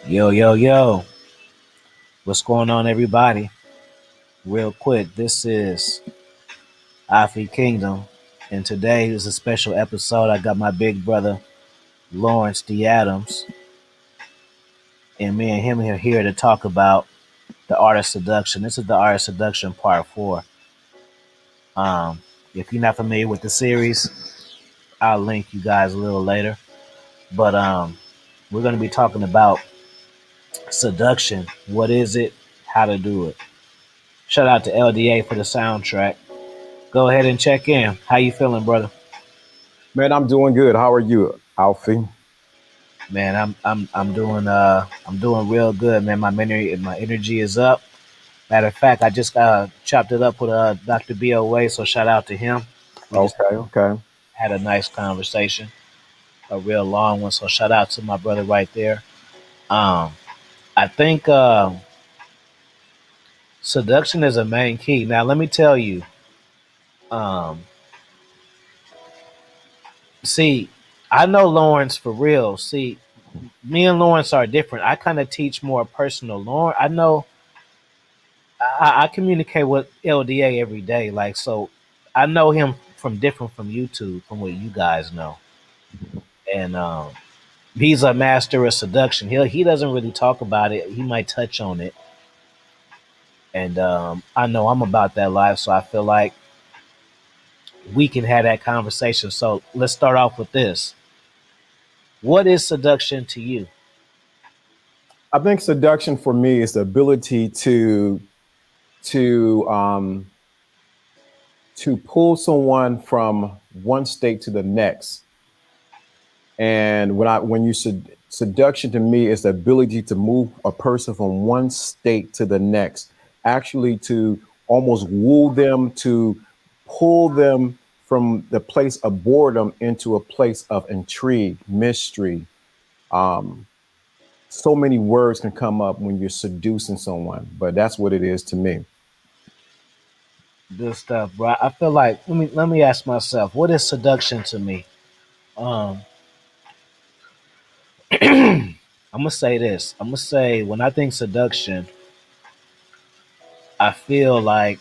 Yo, yo, yo. What's going on, everybody? Real quick, this is Afi Kingdom, and today is a special episode. I got my big brother, Lawrence D. Adams, and me and him are here to talk about the art of seduction. This is the art of seduction part four. Um, if you're not familiar with the series, I'll link you guys a little later. But we're going to be talking about seduction. What is it? How to do it. Shout out to LDA for the soundtrack. Go ahead and check in. How you feeling, brother? Man, I'm doing good. How are you, Alfie? Man, I'm doing real good, man. My energy is up. Matter of fact, I just chopped it up with Dr. BOA, so shout out to him. We just Okay, okay. had a nice conversation, a real long one. So shout out to my brother right there. Um, I think seduction is a main key. Now, let me tell you. Um, see, I know Lawrence for real. See, me and Lawrence are different. I kind of teach more personal. Lawrence, I know I communicate with LDA every day. Like, so I know him from different from YouTube, from what you guys know. And he's a master of seduction. He doesn't really talk about it. He might touch on it. And I know I'm about that life, so I feel like we can have that conversation. So let's start off with this. What is seduction to you? I think seduction for me is the ability to um, to pull someone from one state to the next. And when you seduction to me is the ability to move a person from one state to the next, actually to almost woo them, to pull them from the place of boredom into a place of intrigue, mystery. Um, so many words can come up when you're seducing someone, but that's what it is to me. Good stuff, bro. I feel like let me ask myself, what is seduction to me? Um, I'm gonna say this. I'm gonna say when I think seduction, I feel like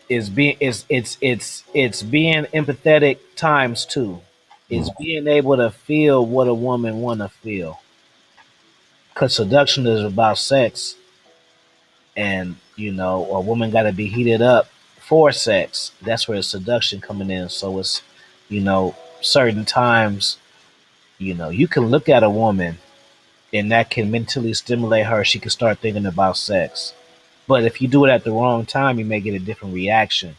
it's being empathetic times two. It's being able to feel what a woman wanna feel. Cause seduction is about sex, and a woman got to be heated up for sex. That's where the seduction coming in. So it's certain times you can look at a woman and that can mentally stimulate her. She can start thinking about sex. But if you do it at the wrong time, you may get a different reaction.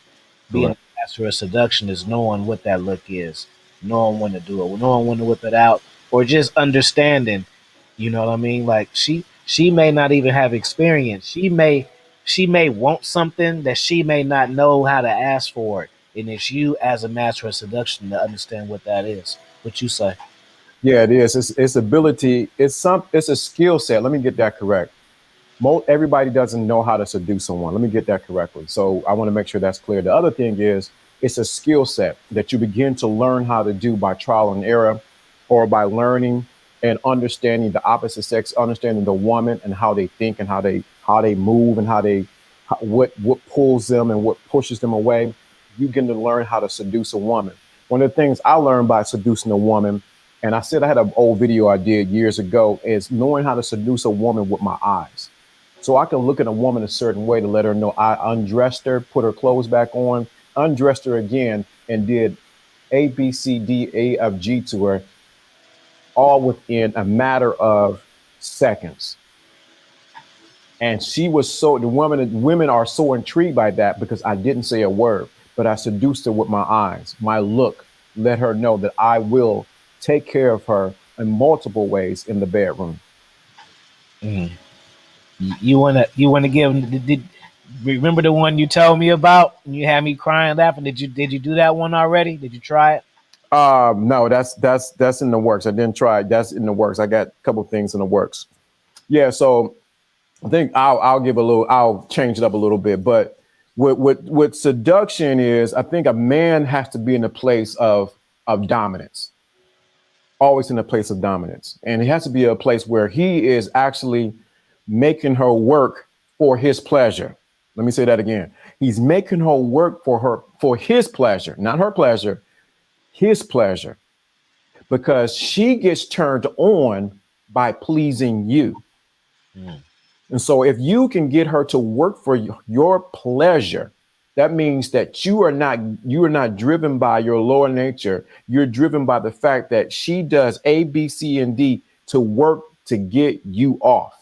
Being a Correct. master of seduction is knowing what that look is, knowing when to do it, knowing when to whip it out, or just understanding. You know what I mean? Like she may not even have experience. She may want something that she may not know how to ask for it, and it's you as a master of seduction to understand what that is. What you say? Yeah, it is. It's ability. It's a skill set. Let me get that correct. Everybody doesn't know how to seduce someone. Let me get that correctly. So I want to make sure that's clear. The other thing is it's a skill set that you begin to learn how to do by trial and error, or by learning and understanding the opposite sex, understanding the woman and how they think and how they move and what pulls them and what pushes them away. You get to learn how to seduce a woman. One of the things I learned by seducing a woman, and I said I had an old video I did years ago, is knowing how to seduce a woman with my eyes. So I can look at a woman a certain way to let her know I undressed her, put her clothes back on, undressed her again, and did A, B, C, D, A, F, G to her, all within a matter of seconds. And she was so the women are so intrigued by that because I didn't say a word, but I seduced her with my eyes. My look let her know that I will take care of her in multiple ways in the bedroom. Mm. You wanna give? Remember the one you told me about? And you had me crying, laughing. Did you do that one already? Did you try it? No, that's in the works. I didn't try it. That's in the works. I got a couple things in the works. Yeah, so I think I'll change it up a little bit. But what seduction is, I think a man has to be in a place of dominance. always in a place of dominance. And it has to be a place where he is actually making her work for his pleasure. Let me say that again. He's making her work for his pleasure, not her pleasure, his pleasure, because she gets turned on by pleasing you. Mm. And so if you can get her to work for your pleasure, that means that you are not driven by your lower nature. You're driven by the fact that she does A, B, C, and D to work to get you off.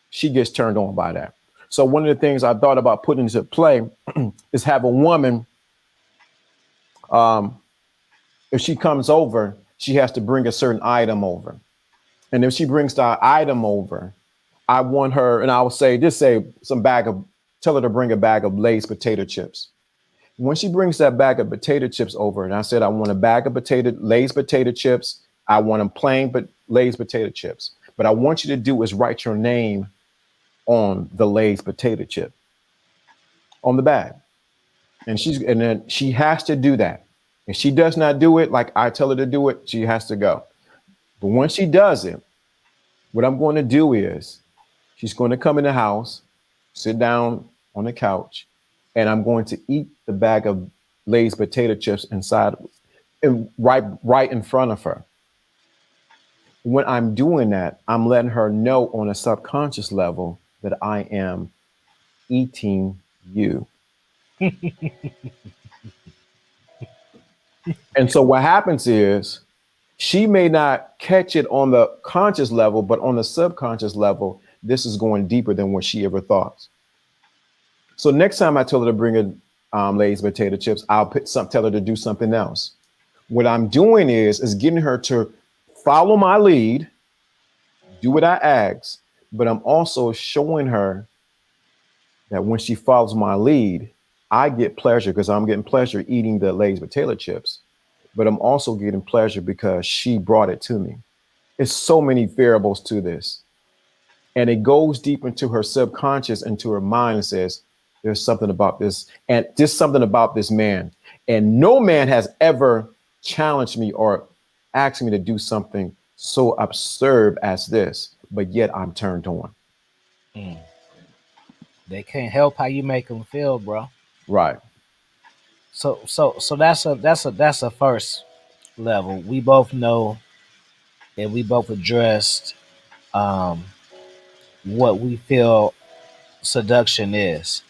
She gets turned on by that. So one of the things I thought about putting into play is have a woman, um, if she comes over, she has to bring a certain item over. And if she brings that item over, I want her, and I will say, just say tell her to bring a bag of Lay's potato chips. When she brings that bag of potato chips over, and I said, I want a bag of Lay's potato chips. I want them plain, but Lay's potato chips. But I want you to do is write your name on the Lay's potato chip on the bag. And then she has to do that. If she does not do it, like I tell her to do it, she has to go. But when she does it, what I'm going to do is she's going to come in the house, sit down on the couch, and I'm going to eat the bag of Lay's potato chips inside and right in front of her. When I'm doing that, I'm letting her know on a subconscious level that I am eating you. And so what happens is she may not catch it on the conscious level, but on the subconscious level, this is going deeper than what she ever thought. So next time I tell her to bring in Lay's potato chips, tell her to do something else. What I'm doing is getting her to follow my lead, do what I ask, but I'm also showing her that when she follows my lead, I get pleasure because I'm getting pleasure eating the Lay's potato chips, but I'm also getting pleasure because she brought it to me. It's so many variables to this. And it goes deep into her subconscious, into her mind, and says, there's something about this, and just something about this man. And no man has ever challenged me or asked me to do something so absurd as this, but yet I'm turned on. Mm. They can't help how you make them feel, bro. Right. So that's a first level. We both know and we both addressed um, what we feel seduction is.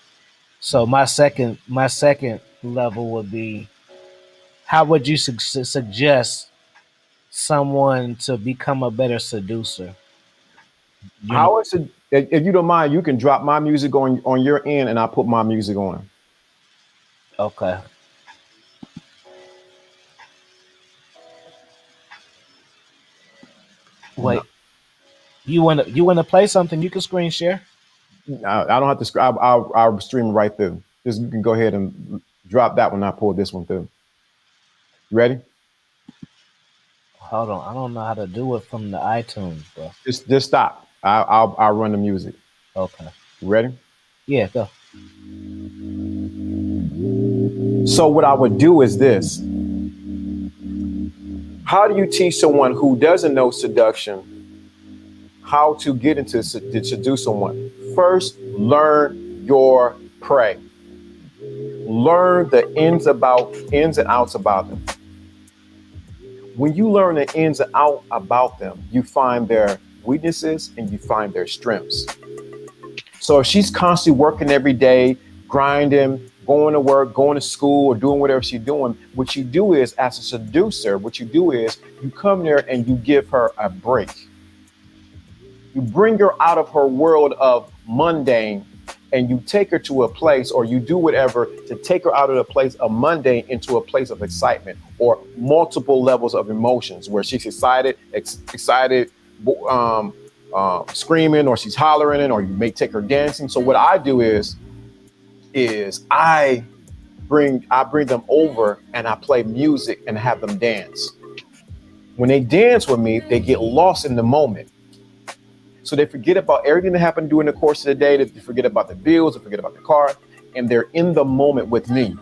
So my second level would be, how would you suggest someone to become a better seducer? You know, How is it, if you don't mind, you can drop my music on your end and I'll put my music on. okay. No, Wait, you wanna play something? You can screen share. I don't have to, I'll stream right through. Just you can go ahead and drop that one. I pull this one through. You ready? Hold on, I don't know how to do it from the iTunes, bro. Just stop. I'll run the music. Okay, You ready? yeah, go. So what I would do is this. How do you teach someone who doesn't know seduction how to get into to seduce someone? First, learn your prey. Learn the ins and outs about them. When you learn the ins and out about them, you find their weaknesses and you find their strengths. So if she's constantly working every day, grinding, going to work, going to school, or doing whatever she's doing, what you do is, as a seducer, what you do is you come there and you give her a break. You bring her out of her world of mundane and you take her to a place, or you do whatever to take her out of the place of mundane into a place of excitement or multiple levels of emotions where she's excited, screaming, or she's hollering, or you may take her dancing. So what I do is I bring them over and I play music and have them dance. When they dance with me, they get lost in the moment. So they forget about everything that happened during the course of the day. They forget about the bills, they forget about the car, and they're in the moment with me.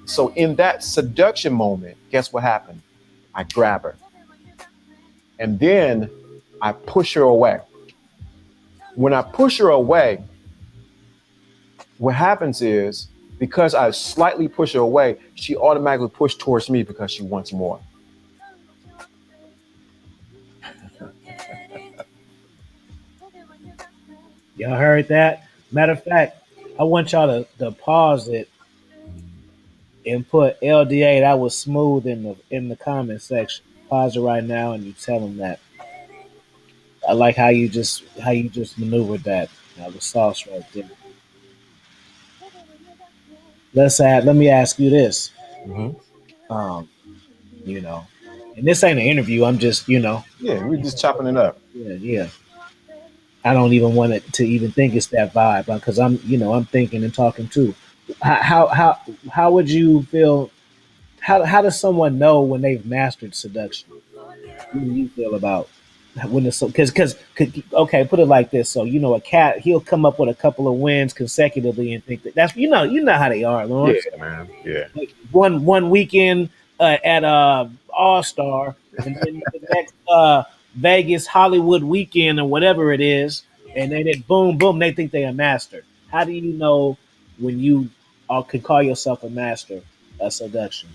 So in that seduction moment, guess what happened? I grab her. And then I push her away. When I push her away, what happens is because I slightly push her away, she automatically pushes towards me because she wants more. Y'all heard that? Matter of fact, I want y'all to pause it and put LDA. That was smooth in the comment section. Pause it right now and you tell them that. I like how you just maneuvered that. That was sauce right there. Let me ask you this. Mm-hmm. Um, you know, and this ain't an interview. I'm just, Yeah, we're just chopping it up. yeah, yeah. I don't even want it to even think it's that vibe because I'm thinking and talking too. How would you feel? How does someone know when they've mastered seduction? What do you feel about when it's because okay, put it like this. So a cat, he'll come up with a couple of wins consecutively and think that that's how they are, Yeah, Lawrence. man. Yeah. Like one weekend at All Star, and then the next Vegas Hollywood weekend or whatever it is, and then it boom boom, they think they a master. How do you know when you can call yourself a master of seduction?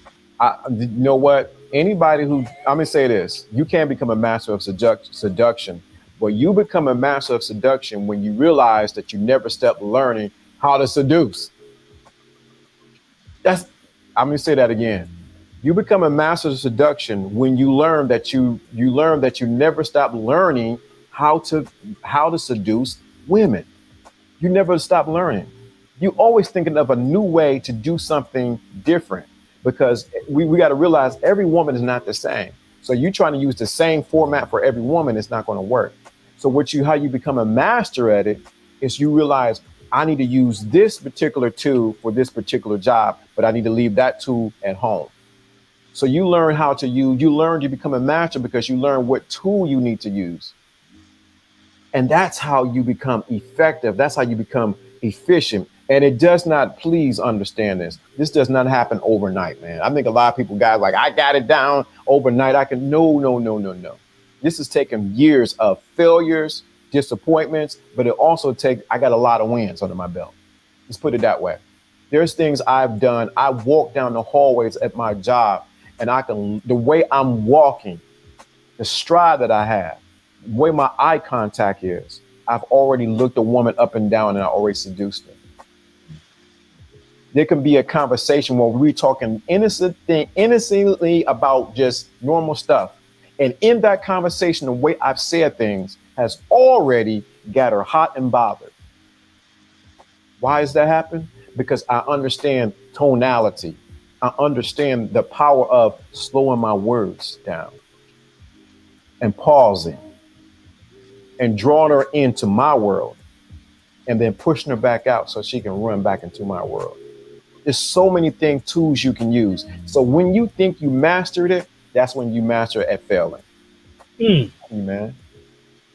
You know what? Anybody who, I'm gonna say this: you can't become a master of seduction, but you become a master of seduction when you realize that you never stepped learning how to seduce. That's, I'm gonna say that again. You become a master of seduction when you learn that you never stop learning how to how to seduce women. You never stop learning. You always thinking of a new way to do something different because we got to realize every woman is not the same. So you trying to use the same format for every woman, it's not going to work. So how you become a master at it is you realize I need to use this particular tool for this particular job, but I need to leave that tool at home. So you learn how to use, you learn to become a master because you learn what tool you need to use. And that's how you become effective. That's how you become efficient. And it does not, please understand this. This does not happen overnight, man. I think a lot of people, guys, like, I got it down overnight. I can, no, no, no, no, no. This has taken years of failures, disappointments, but it also takes, I got a lot of wins under my belt. Let's put it that way. There's things I've done. I walk down the hallways at my job and the way I'm walking, the stride that I have, the way my eye contact is, I've already looked a woman up and down and I already seduced her. There can be a conversation where we're talking innocently about just normal stuff. And in that conversation, the way I've said things has already got her hot and bothered. Why does that happen? Because I understand tonality. I understand the power of slowing my words down and pausing and drawing her into my world and then pushing her back out so she can run back into my world. There's so many tools you can use. So when you think you mastered it, that's when you master at failing. Mm. Man, I'm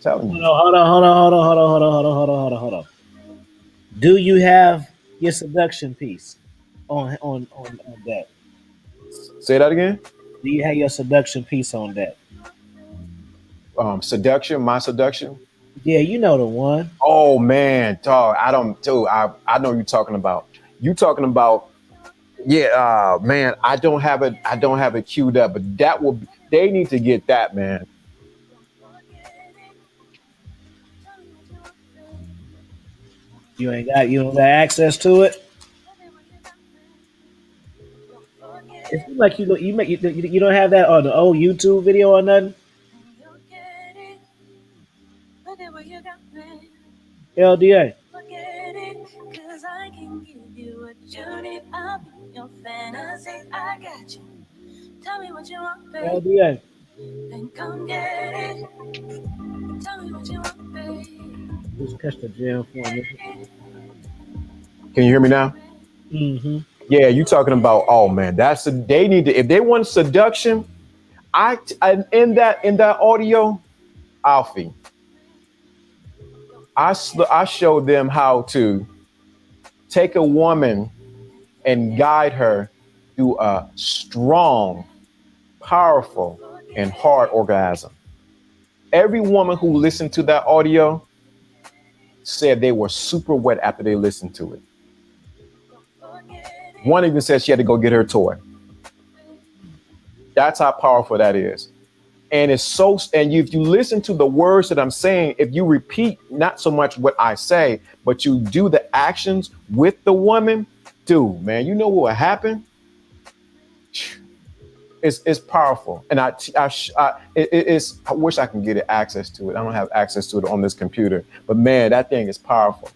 telling you. Hold on. Do you have your seduction piece on that? Say that again. Do you have your seduction piece on that? Seduction, my seduction. Yeah, you know the one. Oh man, dog. I don't, dude. I know you're talking about. You talking about? Yeah, man. I don't have it. I don't have it queued up, but that will. They need to get that, man. You don't got access to it. It seems like you don't have that on the old YouTube video or nothing. LDA. LDA. Just catch the jam for me. Can you hear me now? Mm-hmm. Yeah, you talking about? Oh man, they need to, if they want seduction. I in that audio, Alfie, I showed them how to take a woman and guide her through a strong, powerful, and hard orgasm. Every woman who listened to that audio said they were super wet after they listened to it. One even said she had to go get her toy. That's how powerful that is. And it's so, and if you listen to the words that I'm saying, if you repeat not so much what I say, but you do the actions with the woman, dude, man, you know what will happen? It's powerful. And I wish I can get access to it. I don't have access to it on this computer, but man, that thing is powerful.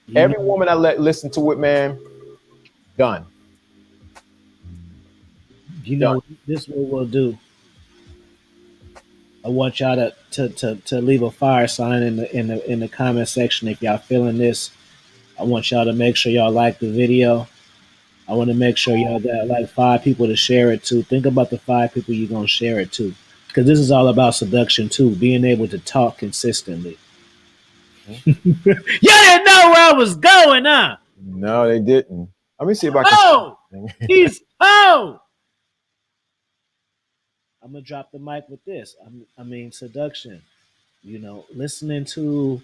You Every know, woman I let listen to it, man, done. you Done. know, this is what we'll do. I want y'all to leave a fire sign in the comment section if y'all feeling this. I want y'all to make sure y'all like the video. I want to make sure y'all got like 5 people to share it to. Think about the 5 people you're gonna share it to, because this is all about seduction too. Being able to talk consistently. Mhm. You didn't know where I was going, huh? No, they didn't. Let me see if I can. Oh, he's oh. I'm gonna drop the mic with this. I mean, seduction. Listening to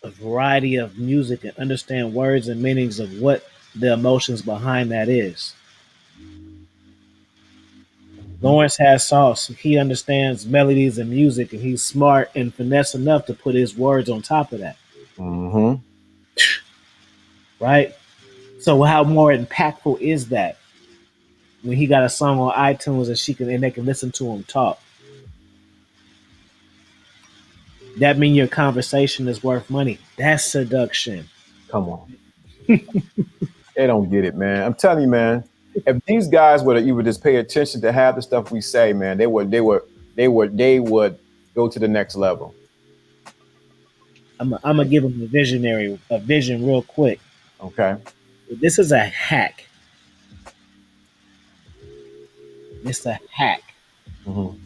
a variety of music and understand words and meanings of what the emotions behind that is. Lawrence has sauce. He understands melodies and music, and he's smart and finesse enough to put his words on top of that, Mm-hmm. right? So, how more impactful is that when he got a song on iTunes and they can listen to him talk? That mean your conversation is worth money. That's seduction. Come on. They don't get it, man. I'm telling you, man. If these guys would just pay attention to half the stuff we say, man, they would go to the next level. I'm gonna give him a vision real quick. Okay. This is a hack. It's a hack. Mm-hmm.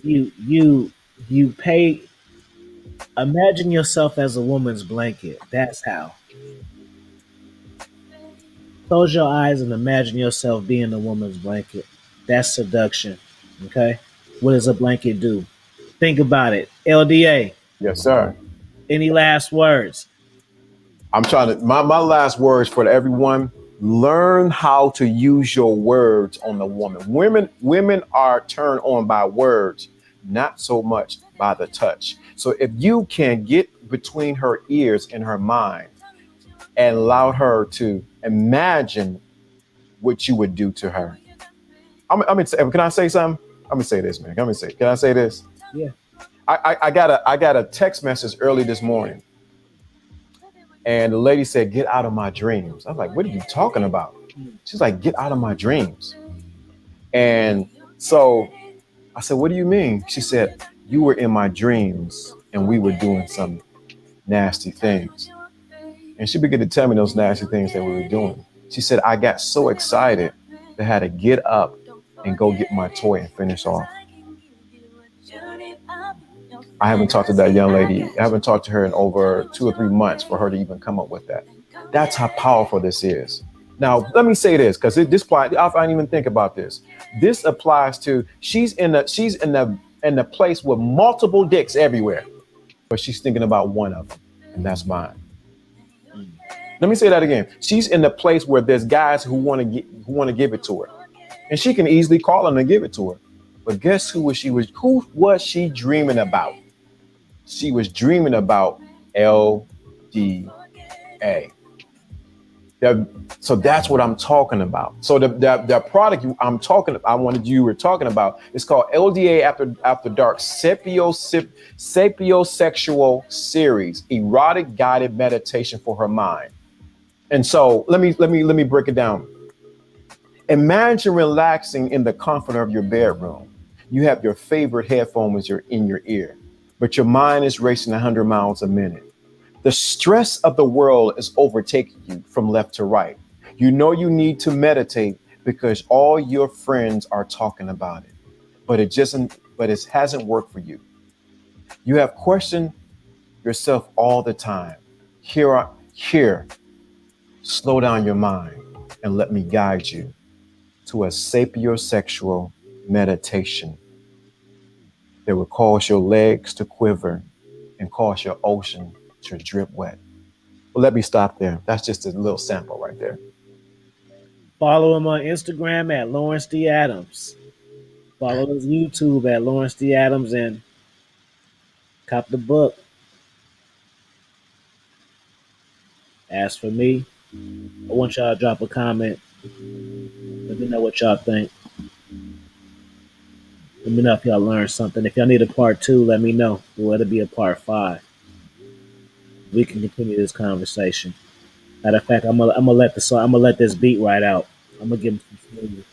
You pay. Imagine yourself as a woman's blanket. That's how. Close your eyes and imagine yourself being a woman's blanket. That's seduction. Okay? What does a blanket do? Think about it. LDA. Yes, sir. Any last words? I'm trying to my last words for everyone. Learn how to use your words on the woman. Women are turned on by words, not so much by the touch. So if you can get between her ears and her mind and allow her to imagine what you would do to her. Can I say something? I'm gonna say this, man. Can I say this? Yeah. I got a text message early this morning, and the lady said, "Get out of my dreams." I was like, "What are you talking about?" She's like, "Get out of my dreams." And so I said, "What do you mean?" She said, "You were in my dreams, and we were doing some nasty things." And she began to tell me those nasty things that we were doing. She said, "I got so excited that I had to get up and go get my toy and finish off." I haven't talked to that young lady. I haven't talked to her in over 2 or 3 months for her to even come up with that. That's how powerful this is. Now, let me say this, because this applies. I didn't even think about this. This applies to she's in the place with multiple dicks everywhere, but she's thinking about one of them, and that's mine. Let me say that again. She's in the place where there's guys who want to give it to her, and she can easily call them and give it to her. But guess who was she dreaming about? She was dreaming about LDA. So that's what I'm talking about. So the product I wanted you were talking about is called LDA After Dark Sapiosexual Series, Erotic Guided Meditation for Her Mind. And so let me break it down. Imagine relaxing in the comfort of your bedroom. You have your favorite headphones in your ear, but your mind is racing 100 miles a minute. The stress of the world is overtaking you from left to right. You know you need to meditate because all your friends are talking about it, but it hasn't worked for you. You have questioned yourself all the time. Here, slow down your mind and let me guide you to a sapiosexual meditation. that will cause your legs to quiver and cause your ocean to drip wet. Well, let me stop there. That's just a little sample right there. Follow him on Instagram at Lawrence D. Adams. Follow his YouTube at Lawrence D. Adams and cop the book. As for me, I want y'all to drop a comment. Let me know what y'all think. Let me know if y'all learned something. If y'all need a part two, let me know. Or it'll be a part five. We can continue this conversation. Matter of fact, I'm gonna let the song. I'm gonna let this beat right out. I'm gonna give him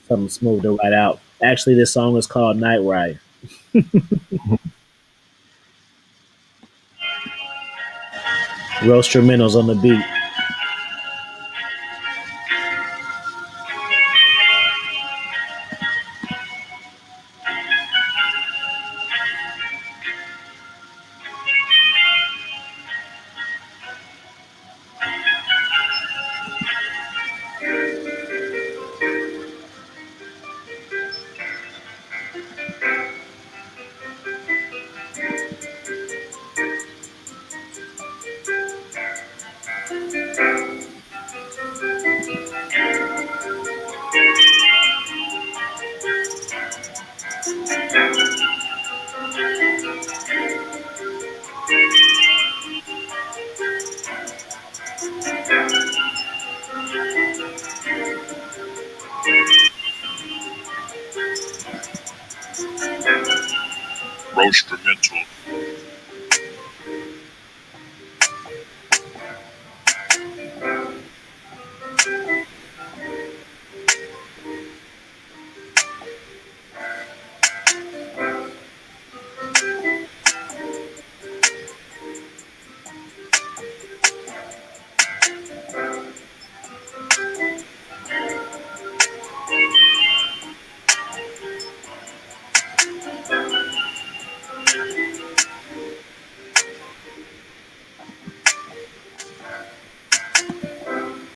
something smooth to write out. Actually, this song is called Night Ride. Roastrumentals on the beat. Roastrumentals.